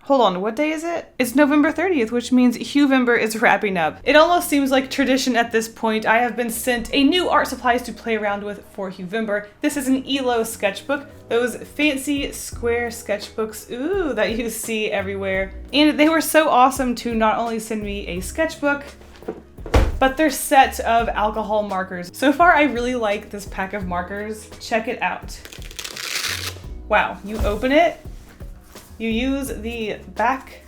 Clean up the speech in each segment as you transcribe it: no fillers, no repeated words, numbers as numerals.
Hold on, what day is it? It's November 30th, which means Huevember is wrapping up. It almost seems like tradition at this point. I have been sent a new art supplies to play around with for Huevember. This is an Illo sketchbook, those fancy square sketchbooks, ooh, that you see everywhere. And they were so awesome to not only send me a sketchbook, but their set of alcohol markers. So far, I really like this pack of markers. Check it out. Wow, you open it, you use the back,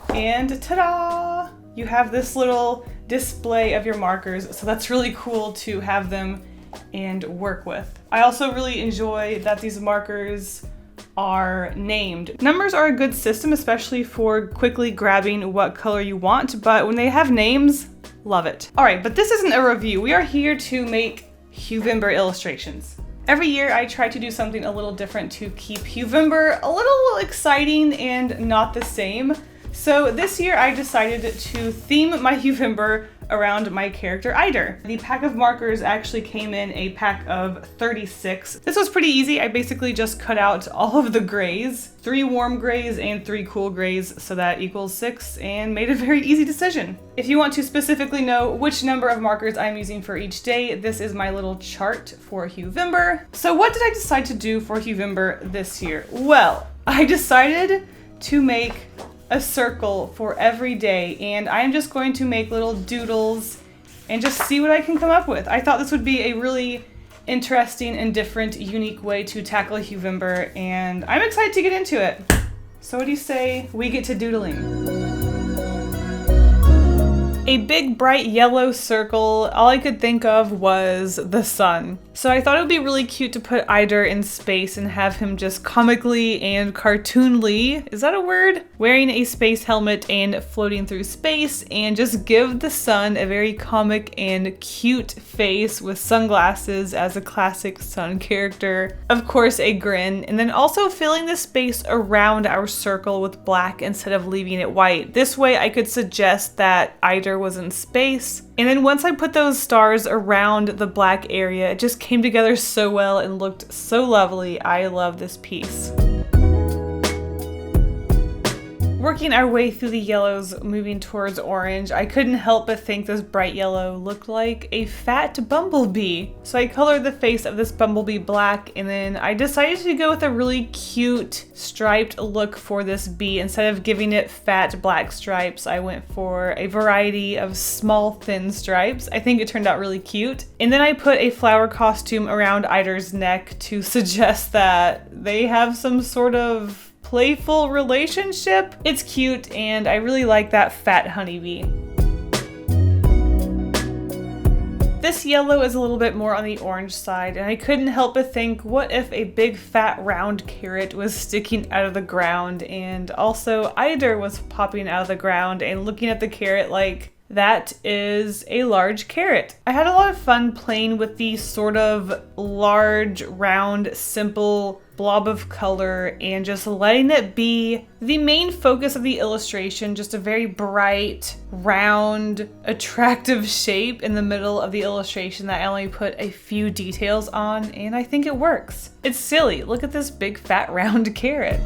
and ta-da! You have this little display of your markers, so that's really cool to have them and work with. I also really enjoy that these markers are named. Numbers are a good system, especially for quickly grabbing what color you want, but when they have names, love it. All right, but this isn't a review. We are here to make Huevember illustrations. Every year I try to do something a little different to keep Huevember a little exciting and not the same. So this year I decided to theme my Huevember around my character Eider. The pack of markers actually came in a pack of 36. This was pretty easy. I basically just cut out all of the grays, 3 warm grays and 3 cool grays, so that equals 6, and made a very easy decision. If you want to specifically know which number of markers I'm using for each day, this is my little chart for Huevember. So what did I decide to do for Huevember this year? Well, I decided to make a circle for every day, and I am just going to make little doodles and just see what I can come up with. I thought this would be a really interesting and different, unique way to tackle Huevember, and I'm excited to get into it. So what do you say we get to doodling? A big bright yellow circle, all I could think of was the sun. So I thought it would be really cute to put Eider in space and have him just comically and cartoonly, is that a word? Wearing a space helmet and floating through space, and just give the sun a very comic and cute face with sunglasses as a classic sun character. Of course, a grin, and then also filling the space around our circle with black instead of leaving it white. This way I could suggest that Eider was in space. And then once I put those stars around the black area, it just came together so well and looked so lovely. I love this piece. Working our way through the yellows, moving towards orange, I couldn't help but think this bright yellow looked like a fat bumblebee. So I colored the face of this bumblebee black, and then I decided to go with a really cute striped look for this bee. Instead of giving it fat black stripes, I went for a variety of small thin stripes. I think it turned out really cute. And then I put a flower costume around Eider's neck to suggest that they have some sort of playful relationship. It's cute, and I really like that fat honeybee. This yellow is a little bit more on the orange side, and I couldn't help but think, what if a big fat round carrot was sticking out of the ground, and also Eider was popping out of the ground and looking at the carrot like, that is a large carrot. I had a lot of fun playing with these sort of large, round, simple blob of color and just letting it be the main focus of the illustration, just a very bright, round, attractive shape in the middle of the illustration that I only put a few details on, and I think it works. It's silly. Look at this big fat round carrot.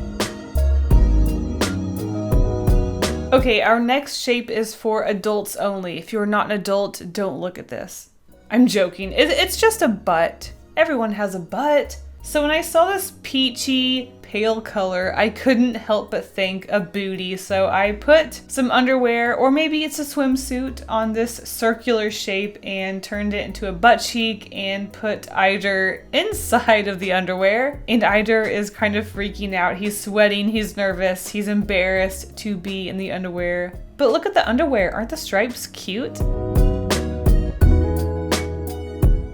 Okay, our next shape is for adults only. If you're not an adult, don't look at this. I'm joking. It's just a butt. Everyone has a butt. So when I saw this peachy, pale color, I couldn't help but think of booty. So I put some underwear, or maybe it's a swimsuit, on this circular shape and turned it into a butt cheek and put Eider inside of the underwear. And Eider is kind of freaking out. He's sweating, he's nervous, he's embarrassed to be in the underwear. But look at the underwear. Aren't the stripes cute?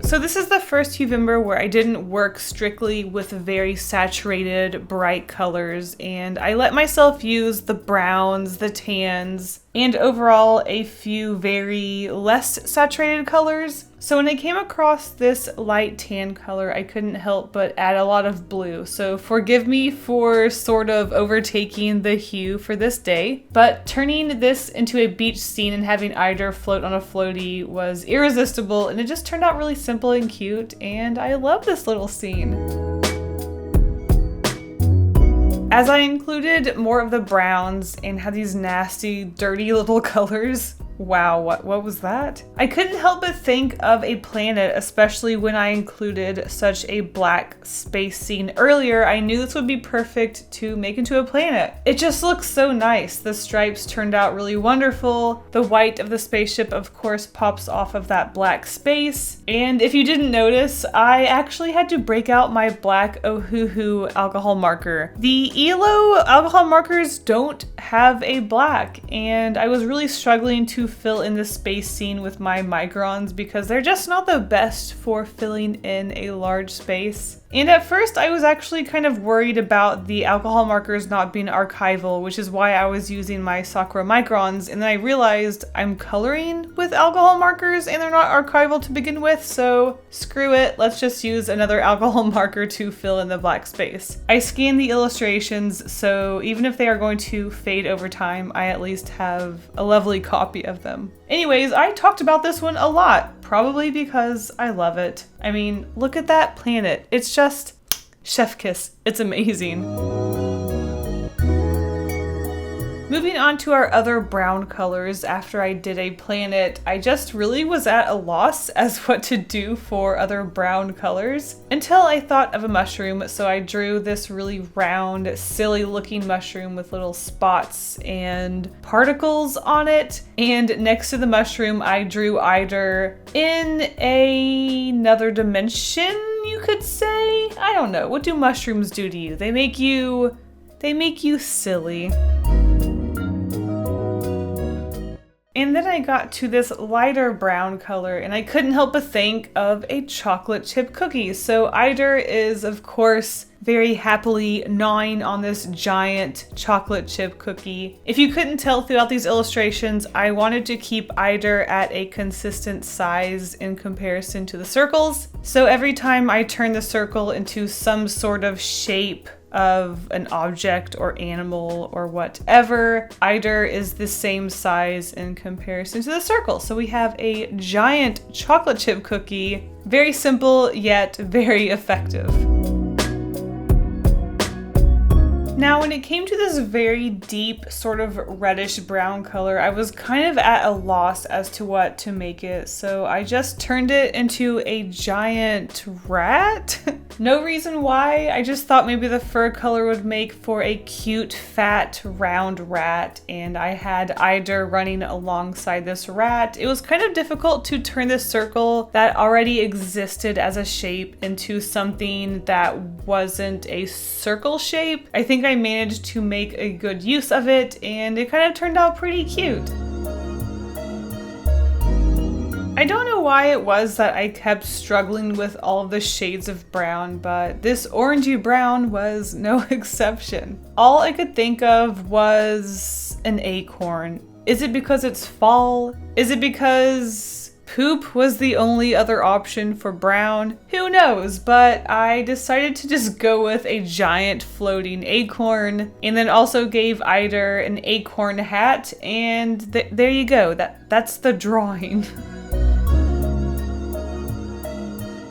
So this is the first Huevember where I didn't work strictly with very saturated, bright colors, and I let myself use the browns, the tans, and overall a few very less saturated colors. So when I came across this light tan color, I couldn't help but add a lot of blue. So forgive me for sort of overtaking the hue for this day, but turning this into a beach scene and having Eider float on a floaty was irresistible, and it just turned out really simple and cute, and I love this little scene. As I included more of the browns and had these nasty, dirty little colors, wow, what was that? I couldn't help but think of a planet, especially when I included such a black space scene earlier. I knew this would be perfect to make into a planet. It just looks so nice. The stripes turned out really wonderful. The white of the spaceship, of course, pops off of that black space. And if you didn't notice, I actually had to break out my black Illohue alcohol marker. The Illo alcohol markers don't have a black, and I was really struggling to fill in the space scene with my microns because they're just not the best for filling in a large space. And at first I was actually kind of worried about the alcohol markers not being archival, which is why I was using my Sakura Microns, and then I realized I'm coloring with alcohol markers and they're not archival to begin with, so screw it, let's just use another alcohol marker to fill in the black space. I scanned the illustrations, so even if they are going to fade over time, I at least have a lovely copy of them. Anyways, I talked about this one a lot, probably because I love it. I mean, look at that planet. It's just chef kiss. It's amazing. Moving on to our other brown colors, after I did a planet, I just really was at a loss as what to do for other brown colors until I thought of a mushroom. So I drew this really round, silly looking mushroom with little spots and particles on it. And next to the mushroom, I drew Eider in another dimension, you could say. I don't know. What do mushrooms do to you? They make you silly. And then I got to this lighter brown color and I couldn't help but think of a chocolate chip cookie. So Eider is, of course, very happily gnawing on this giant chocolate chip cookie. If you couldn't tell throughout these illustrations, I wanted to keep Eider at a consistent size in comparison to the circles. So every time I turn the circle into some sort of shape of an object or animal or whatever, Eider is the same size in comparison to the circle. So we have a giant chocolate chip cookie, very simple yet very effective. Now, when it came to this very deep sort of reddish brown color, I was kind of at a loss as to what to make it. So I just turned it into a giant rat. No reason why, I just thought maybe the fur color would make for a cute, fat, round rat, and I had Eider running alongside this rat. It was kind of difficult to turn this circle that already existed as a shape into something that wasn't a circle shape. I think I managed to make a good use of it, and it kind of turned out pretty cute. I don't know why it was that I kept struggling with all of the shades of brown, but this orangey brown was no exception. All I could think of was an acorn. Is it because it's fall? Is it because poop was the only other option for brown? Who knows, but I decided to just go with a giant floating acorn, and then also gave Eider an acorn hat, and there you go. That's the drawing.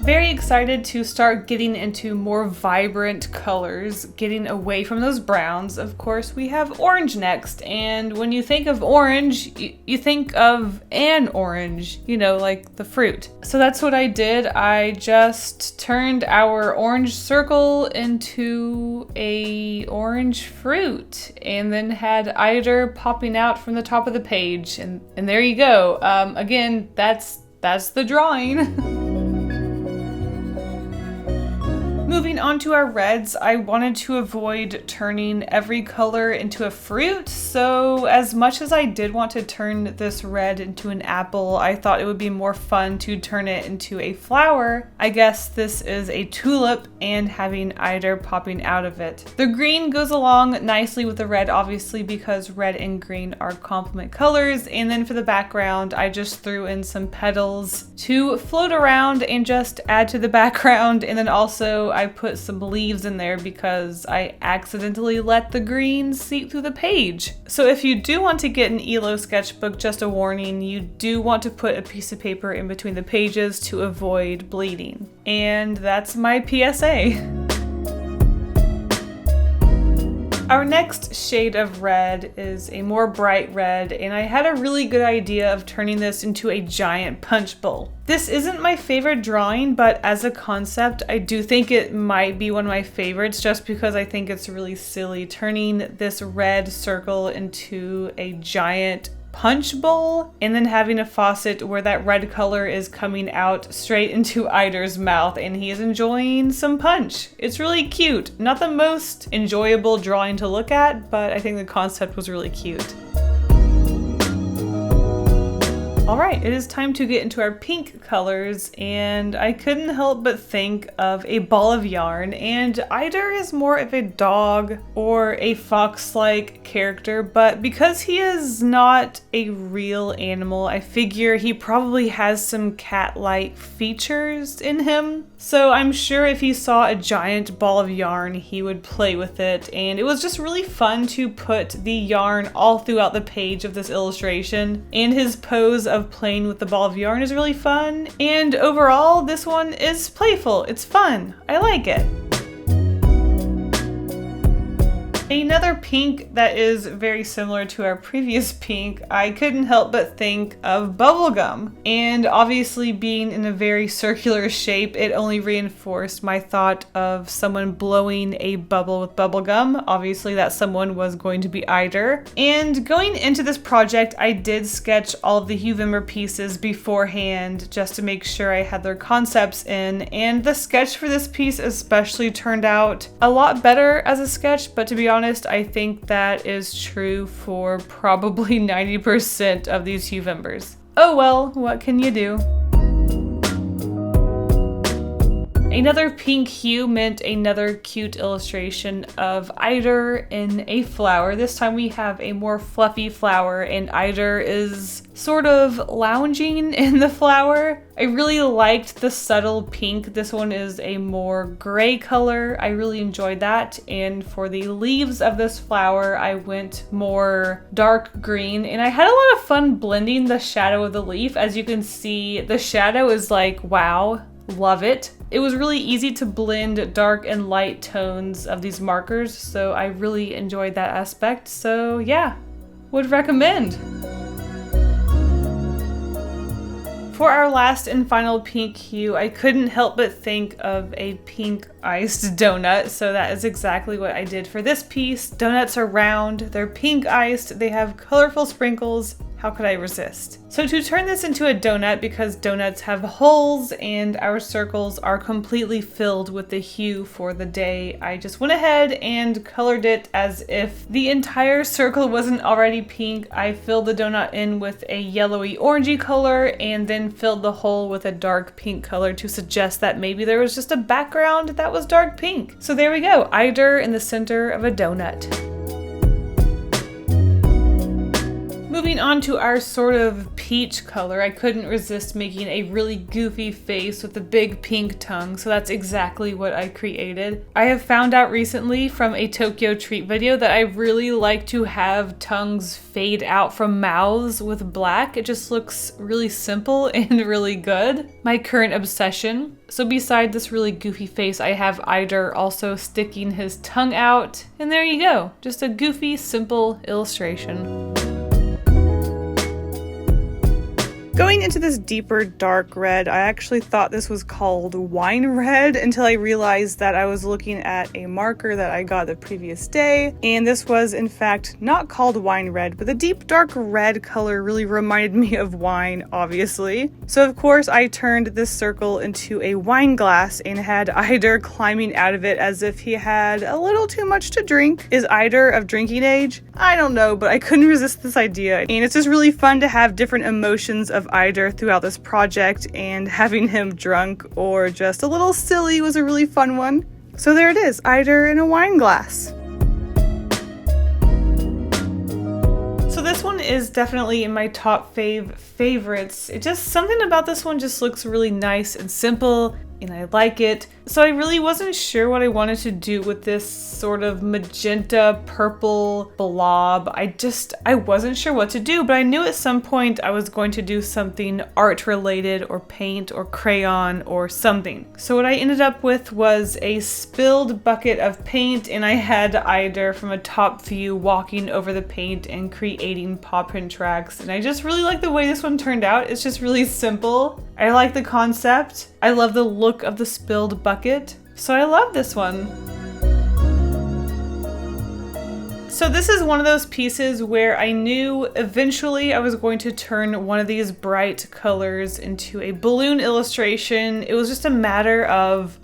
Very excited to start getting into more vibrant colors, getting away from those browns. Of course, we have orange next, and when you think of orange, you think of an orange, you know, like the fruit. So that's what I did. I just turned our orange circle into a orange fruit, and then had Eider popping out from the top of the page, and there you go. Again, that's the drawing. Moving on to our reds, I wanted to avoid turning every color into a fruit, so as much as I did want to turn this red into an apple, I thought it would be more fun to turn it into a flower. I guess this is a tulip, and having Eider popping out of it. The green goes along nicely with the red, obviously, because red and green are complement colors, and then for the background, I just threw in some petals to float around and just add to the background, and then also I put some leaves in there because I accidentally let the green seep through the page. So if you do want to get an Illo sketchbook, just a warning, you do want to put a piece of paper in between the pages to avoid bleeding. And that's my PSA. Our next shade of red is a more bright red, and I had a really good idea of turning this into a giant punch bowl. This isn't my favorite drawing, but as a concept, I do think it might be one of my favorites just because I think it's really silly turning this red circle into a giant punch bowl and then having a faucet where that red color is coming out straight into Eider's mouth and he is enjoying some punch. It's really cute. Not the most enjoyable drawing to look at, but I think the concept was really cute. Alright, it is time to get into our pink colors, and I couldn't help but think of a ball of yarn, and Eider is more of a dog or a fox-like character, but because he is not a real animal, I figure he probably has some cat-like features in him. So I'm sure if he saw a giant ball of yarn, he would play with it, and it was just really fun to put the yarn all throughout the page of this illustration, and his pose of playing with the ball of yarn is really fun, and overall this one is playful. It's fun. I like it. Another pink that is very similar to our previous pink, I couldn't help but think of Bubblegum. And obviously being in a very circular shape, it only reinforced my thought of someone blowing a bubble with bubblegum. Obviously that someone was going to be Eider. And going into this project, I did sketch all of the Huevember pieces beforehand just to make sure I had their concepts in. And the sketch for this piece especially turned out a lot better as a sketch, but to be honest, I think that is true for probably 90% of these Huevembers. Oh well, what can you do? Another pink hue meant another cute illustration of Eider in a flower. This time we have a more fluffy flower and Eider is sort of lounging in the flower. I really liked the subtle pink. This one is a more gray color. I really enjoyed that. And for the leaves of this flower, I went more dark green. And I had a lot of fun blending the shadow of the leaf. As you can see, the shadow is like, wow, love it. It was really easy to blend dark and light tones of these markers, so I really enjoyed that aspect. So yeah, would recommend. For our last and final pink hue, I couldn't help but think of a pink iced donut, so that is exactly what I did for this piece. Donuts are round, they're pink iced, they have colorful sprinkles. How could I resist? So to turn this into a donut, because donuts have holes and our circles are completely filled with the hue for the day, I just went ahead and colored it as if the entire circle wasn't already pink. I filled the donut in with a yellowy orangey color and then filled the hole with a dark pink color to suggest that maybe there was just a background that was dark pink. So there we go, Eider in the center of a donut. Moving on to our sort of peach color, I couldn't resist making a really goofy face with a big pink tongue, so that's exactly what I created. I have found out recently from a Tokyo Treat video that I really like to have tongues fade out from mouths with black. It just looks really simple and really good. My current obsession. So beside this really goofy face, I have Eider also sticking his tongue out, and there you go. Just a goofy, simple illustration. Going into this deeper dark red, I actually thought this was called wine red until I realized that I was looking at a marker that I got the previous day, and this was in fact not called wine red, but the deep dark red color really reminded me of wine, obviously. So of course I turned this circle into a wine glass and had Eider climbing out of it as if he had a little too much to drink. Is Eider of drinking age? I don't know, but I couldn't resist this idea, and it's just really fun to have different emotions of Eider throughout this project, and having him drunk or just a little silly was a really fun one. So there it is, Eider in a wine glass. So this one is definitely in my top favorites. It just, something about this one just looks really nice and simple, and I like it. So I really wasn't sure what I wanted to do with this sort of magenta purple blob. I wasn't sure what to do, but I knew at some point I was going to do something art related or paint or crayon or something. So what I ended up with was a spilled bucket of paint, and I had either from a top view walking over the paint and creating paw print tracks. And I just really like the way this one turned out. It's just really simple. I like the concept. I love the look of the spilled bucket. So I love this one. So this is one of those pieces where I knew eventually I was going to turn one of these bright colors into a balloon illustration. It was just a matter of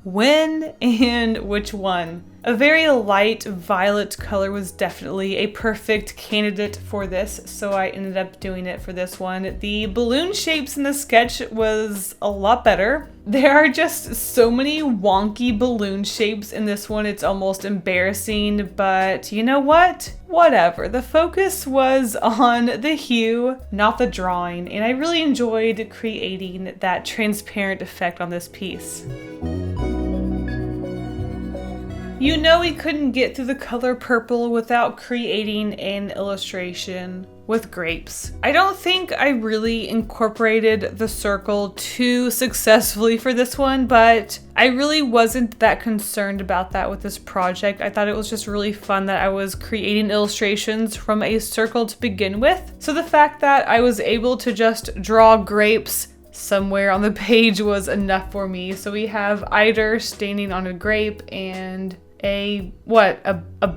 when and which one. A very light violet color was definitely a perfect candidate for this, so I ended up doing it for this one. The balloon shapes in the sketch was a lot better. There are just so many wonky balloon shapes in this one, it's almost embarrassing, but you know what? Whatever. The focus was on the hue, not the drawing, and I really enjoyed creating that transparent effect on this piece. You know we couldn't get through the color purple without creating an illustration with grapes. I don't think I really incorporated the circle too successfully for this one, but I really wasn't that concerned about that with this project. I thought it was just really fun that I was creating illustrations from a circle to begin with. So the fact that I was able to just draw grapes somewhere on the page was enough for me. So we have Eider standing on a grape and a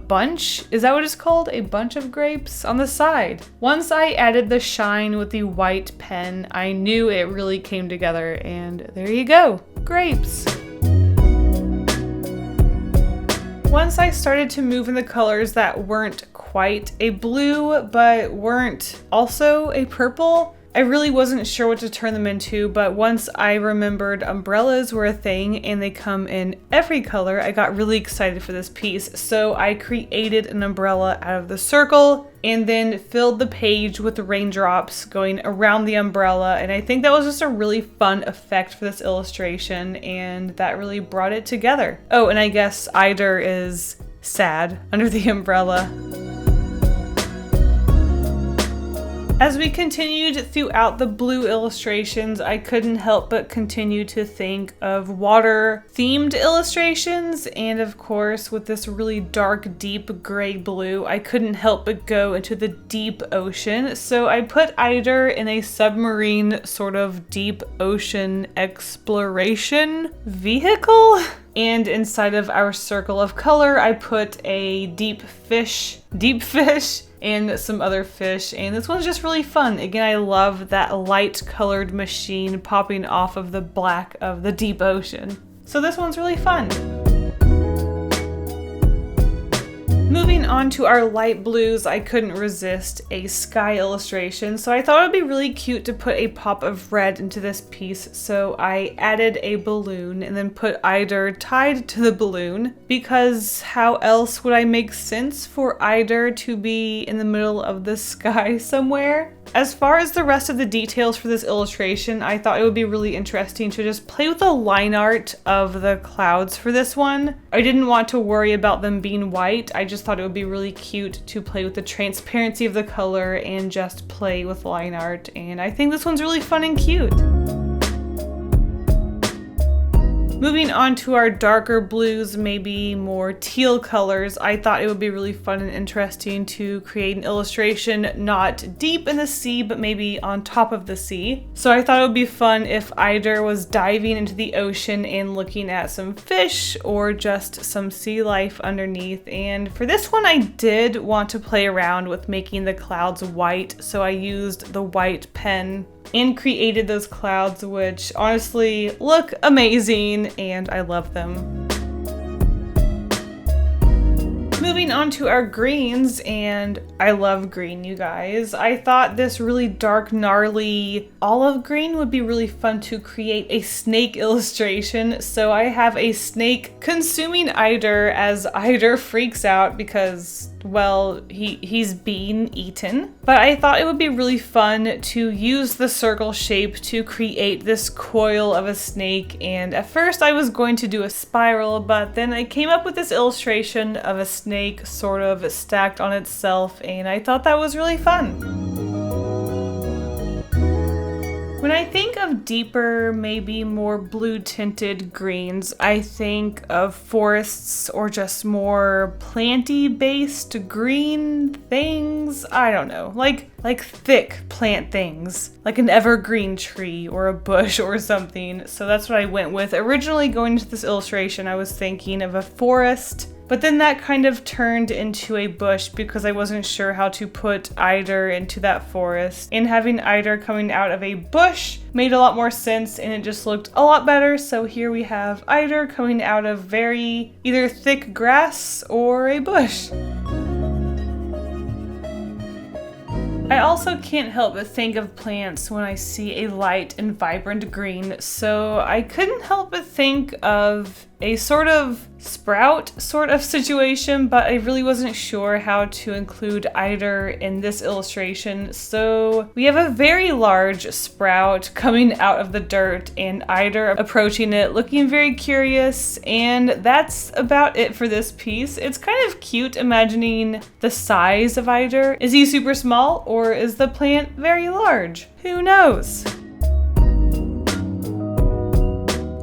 bunch? Is that what it's called? A bunch of grapes on the side. Once I added the shine with the white pen, I knew it really came together, and there you go, grapes. Once I started to move in the colors that weren't quite a blue, but weren't also a purple, I really wasn't sure what to turn them into, but once I remembered umbrellas were a thing and they come in every color, I got really excited for this piece. So I created an umbrella out of the circle and then filled the page with the raindrops going around the umbrella. And I think that was just a really fun effect for this illustration, and that really brought it together. Oh, and I guess Eider is sad under the umbrella. As we continued throughout the blue illustrations, I couldn't help but continue to think of water-themed illustrations, and of course, with this really dark, deep gray blue, I couldn't help but go into the deep ocean. So I put Eider in a submarine sort of deep ocean exploration vehicle. And inside of our circle of color, I put a deep fish, and some other fish, and this one's just really fun. Again, I love that light colored machine popping off of the black of the deep ocean. So this one's really fun. Moving on to our light blues, I couldn't resist a sky illustration, so I thought it would be really cute to put a pop of red into this piece, so I added a balloon and then put Eider tied to the balloon, because how else would I make sense for Eider to be in the middle of the sky somewhere? As far as the rest of the details for this illustration, I thought it would be really interesting to just play with the line art of the clouds for this one. I didn't want to worry about them being white. I just thought it would be really cute to play with the transparency of the color and just play with line art. And I think this one's really fun and cute. Moving on to our darker blues, maybe more teal colors, I thought it would be really fun and interesting to create an illustration not deep in the sea, but maybe on top of the sea. So I thought it would be fun if Eider was diving into the ocean and looking at some fish or just some sea life underneath. And for this one, I did want to play around with making the clouds white, so I used the white pen and created those clouds, which honestly look amazing and I love them. Moving on to our greens, and I love green, you guys. I thought this really dark, gnarly olive green would be really fun to create a snake illustration. So I have a snake consuming Eider as Eider freaks out because well, he's being eaten. But I thought it would be really fun to use the circle shape to create this coil of a snake. And at first I was going to do a spiral, but then I came up with this illustration of a snake sort of stacked on itself, and I thought that was really fun. When I think of deeper, maybe more blue tinted greens, I think of forests or just more planty based green things. I don't know, like thick plant things, like an evergreen tree or a bush or something. So that's what I went with. Originally going into this illustration, I was thinking of a forest, but then that kind of turned into a bush because I wasn't sure how to put either into that forest. And having either coming out of a bush made a lot more sense, and it just looked a lot better. So here we have either coming out of very either thick grass or a bush. I also can't help but think of plants when I see a light and vibrant green, so I couldn't help but think of a sort of sprout sort of situation, but I really wasn't sure how to include either in this illustration. So we have a very large sprout coming out of the dirt and either approaching it, looking very curious, and that's about it for this piece. It's kind of cute imagining the size of either. Is he super small or is the plant very large? Who knows?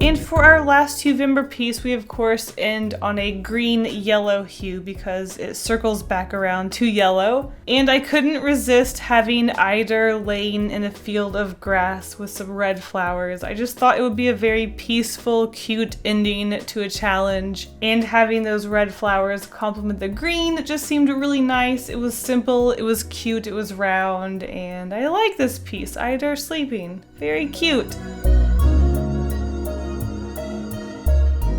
And for our last Huevember piece, we of course end on a green-yellow hue because it circles back around to yellow. And I couldn't resist having either laying in a field of grass with some red flowers. I just thought it would be a very peaceful, cute ending to a challenge. And having those red flowers complement the green, it just seemed really nice. It was simple, it was cute, it was round, and I like this piece. Either sleeping. Very cute.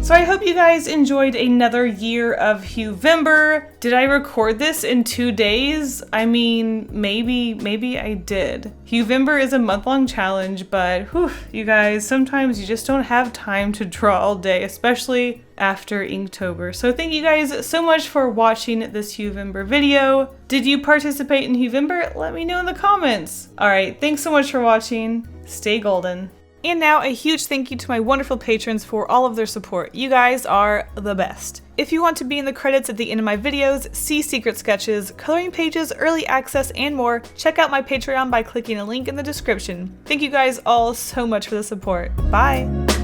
So I hope you guys enjoyed another year of Huevember. Did I record this in 2 days? I mean, maybe I did. Huevember is a month-long challenge, but whew, you guys, sometimes you just don't have time to draw all day, especially after Inktober. So thank you guys so much for watching this Huevember video. Did you participate in Huevember? Let me know in the comments. All right, thanks so much for watching. Stay golden. And now a huge thank you to my wonderful patrons for all of their support. You guys are the best. If you want to be in the credits at the end of my videos, see secret sketches, coloring pages, early access, and more, check out my Patreon by clicking a link in the description. Thank you guys all so much for the support. Bye!